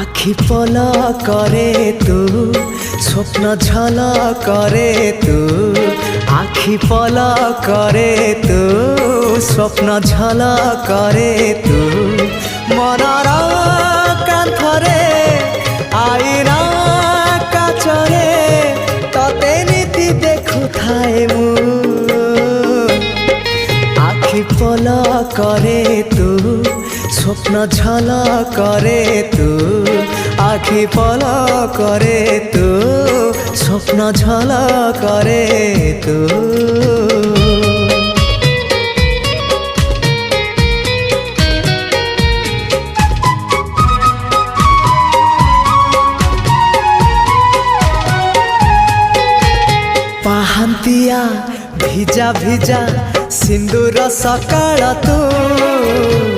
আখি পলা করে তু স্বপ্ন ঝলা করে তু আখি পলা করে তু স্বপ্ন ঝলা করে তু মনর কান্থরে আইনা কাচরে ততে নীতি দেখুথাए মু আখি পলা করে তু স্বপ্ন ঝলা করে তু আখি পলা করে তু স্বপ্ন ঝলা করে তু ପାହାନ୍ତିଆ ଭିଜା ଭିଜା ସିନ୍ଦୁର ସକାଳ ତୁ